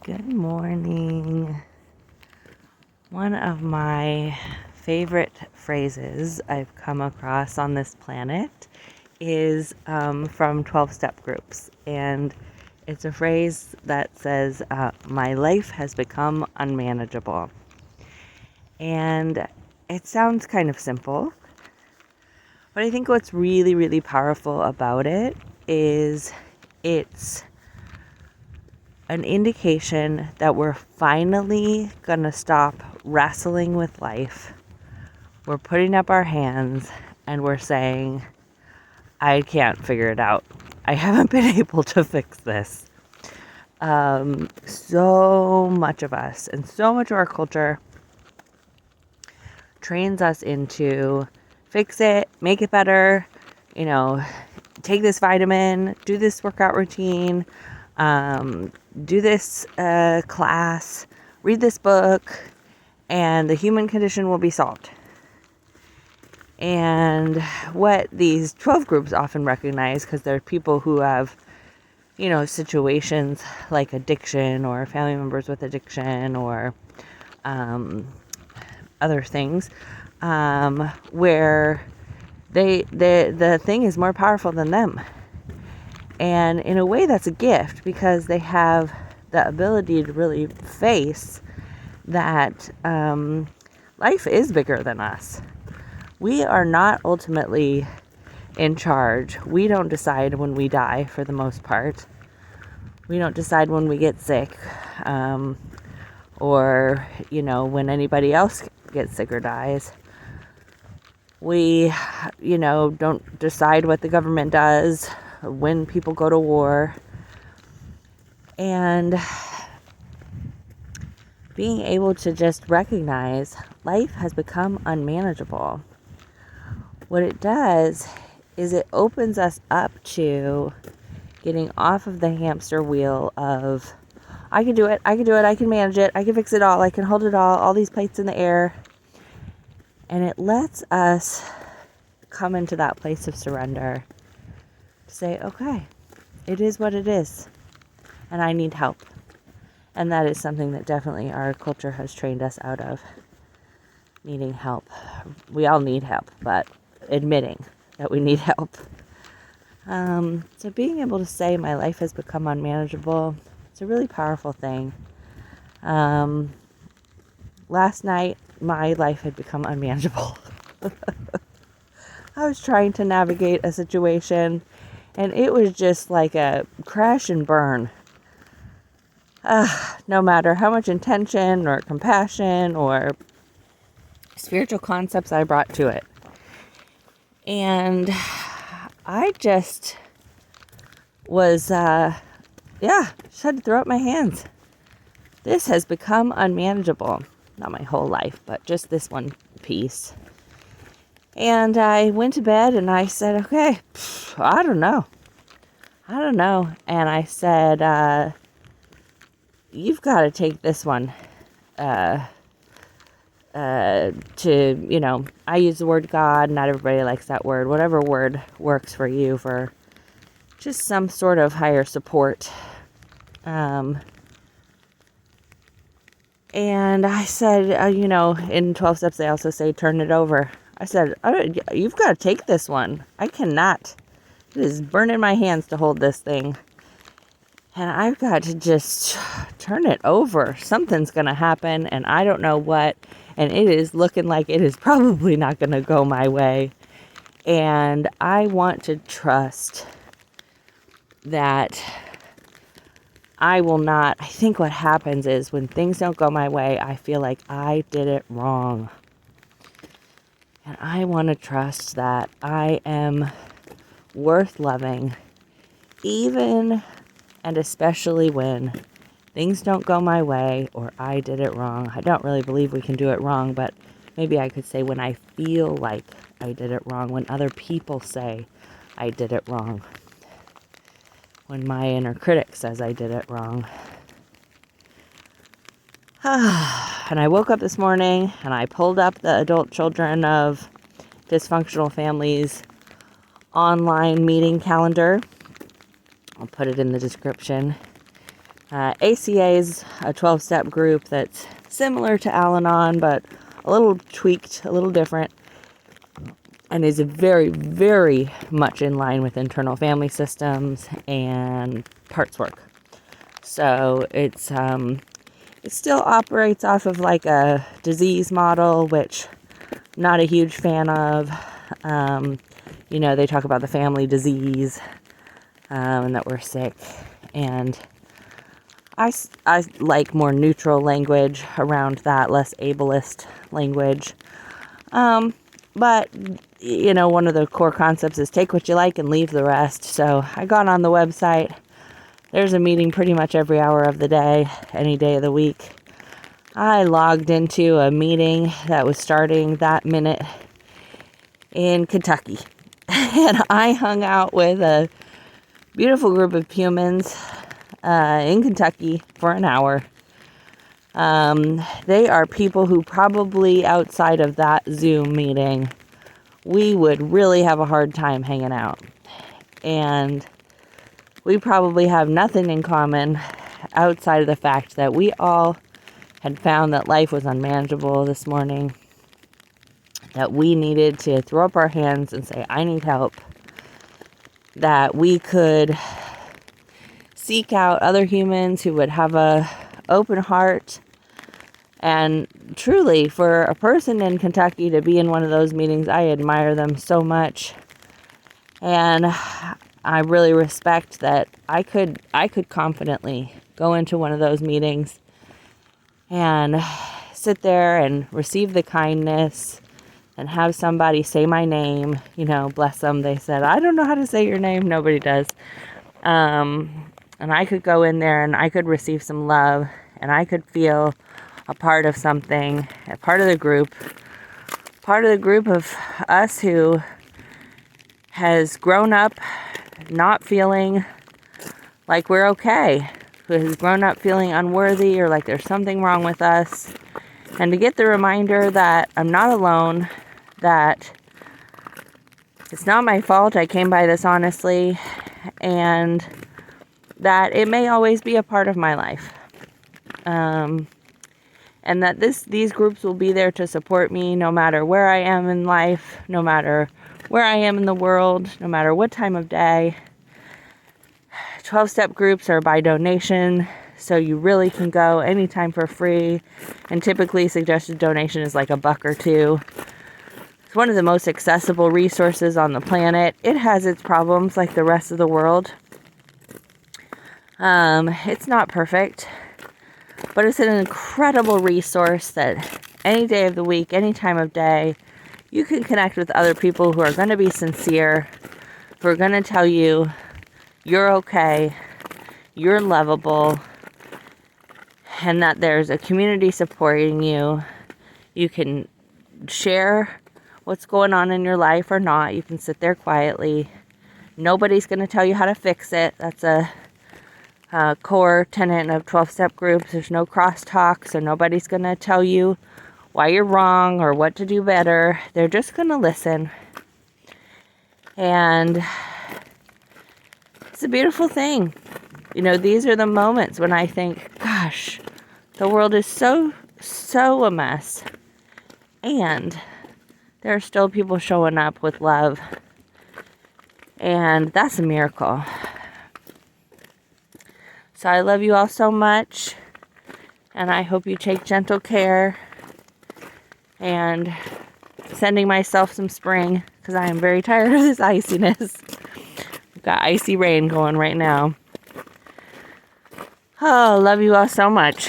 Good morning. One of my favorite phrases I've come across on this planet is from 12-step groups. And it's a phrase that says, my life has become unmanageable. And it sounds kind of simple, but I think what's really, really powerful about it is it's an indication that we're finally going to stop wrestling with life. We're putting up our hands and we're saying, I can't figure it out. I haven't been able to fix this. So much of us and so much of our culture trains us into fix it, make it better, take this vitamin, do this workout routine, do this class, read this book, and the human condition will be solved. And what these 12 groups often recognize, because they're people who have, situations like addiction or family members with addiction or other things, where the thing is more powerful than them. And in a way, that's a gift because they have the ability to really face that life is bigger than us. We are not ultimately in charge. We don't decide when we die, for the most part. We don't decide when we get sick, or, when anybody else gets sick or dies. We, don't decide what the government does, when people go to war. And being able to just recognize life has become unmanageable. What it does is it opens us up to getting off of the hamster wheel of, I can do it, I can manage it, I can fix it all, I can hold it all these plates in the air. And it lets us come into that place of surrender. Say, okay, it is what it is, and I need help. And that is something that definitely our culture has trained us out of, needing help. We all need help, but admitting that we need help. So being able to say my life has become unmanageable, it's a really powerful thing. Last night, my life had become unmanageable. I was trying to navigate a situation, and it was just like a crash and burn. No matter how much intention or compassion or spiritual concepts I brought to it. And I just was, just had to throw up my hands. This has become unmanageable. Not my whole life, but just this one piece. And I went to bed and I said, okay, I don't know. And I said, you've got to take this one to, I use the word God. Not everybody likes that word. Whatever word works for you, for just some sort of higher support. And I said, in 12 steps, they also say, turn it over. I said, you've got to take this one. I cannot. It is burning my hands to hold this thing. And I've got to just turn it over. Something's going to happen, and I don't know what. And it is looking like it is probably not going to go my way. And I want to trust that I will not. I think what happens is when things don't go my way, I feel like I did it wrong. And I want to trust that I am worth loving, even and especially when things don't go my way or I did it wrong. I don't really believe we can do it wrong, but maybe I could say when I feel like I did it wrong, when other people say I did it wrong, when my inner critic says I did it wrong. And I woke up this morning and I pulled up the adult children of dysfunctional families online meeting calendar. I'll put it in the description. ACA is a 12-step group that's similar to Al-Anon, but a little tweaked, a little different, and is very, very much in line with internal family systems and parts work. So it still operates off of like a disease model, which I'm not a huge fan of. They talk about the family disease, and that we're sick, and I like more neutral language around that, less ableist language. But, one of the core concepts is take what you like and leave the rest. So I got on the website. There's a meeting pretty much every hour of the day, any day of the week. I logged into a meeting that was starting that minute in Kentucky. And I hung out with a beautiful group of humans in Kentucky for an hour. They are people who probably outside of that Zoom meeting, we would really have a hard time hanging out. And we probably have nothing in common outside of the fact that we all had found that life was unmanageable this morning, that we needed to throw up our hands and say, I need help, that we could seek out other humans who would have a open heart. And truly, for a person in Kentucky to be in one of those meetings, I admire them so much. And I really respect that I could confidently go into one of those meetings and sit there and receive the kindness and have somebody say my name. Bless them. They said, I don't know how to say your name. Nobody does. And I could go in there and I could receive some love, and I could feel a part of something, a part of the group of us who has grown up not feeling like we're okay, who has grown up feeling unworthy or like there's something wrong with us, and to get the reminder that I'm not alone, that it's not my fault, I came by this honestly, and that it may always be a part of my life. And that these groups will be there to support me no matter where I am in life, no matter where I am in the world, no matter what time of day. 12-step groups are by donation, so you really can go anytime for free. And typically suggested donation is like $1 or $2. It's one of the most accessible resources on the planet. It has its problems like the rest of the world. It's not perfect, but it's an incredible resource that any day of the week, any time of day, you can connect with other people who are going to be sincere, who are going to tell you you're okay, you're lovable, and that there's a community supporting you. You can share what's going on in your life or not. You can sit there quietly. Nobody's going to tell you how to fix it. That's a core tenet of 12-step groups. There's no crosstalk, so nobody's going to tell you why you're wrong or what to do better. They're just going to listen. And it's a beautiful thing. These are the moments when I think, gosh, the world is so a mess. And there are still people showing up with love. And that's a miracle. So I love you all so much, and I hope you take gentle care, and sending myself some spring, because I am very tired of this iciness. We've got icy rain going right now. Oh, love you all so much.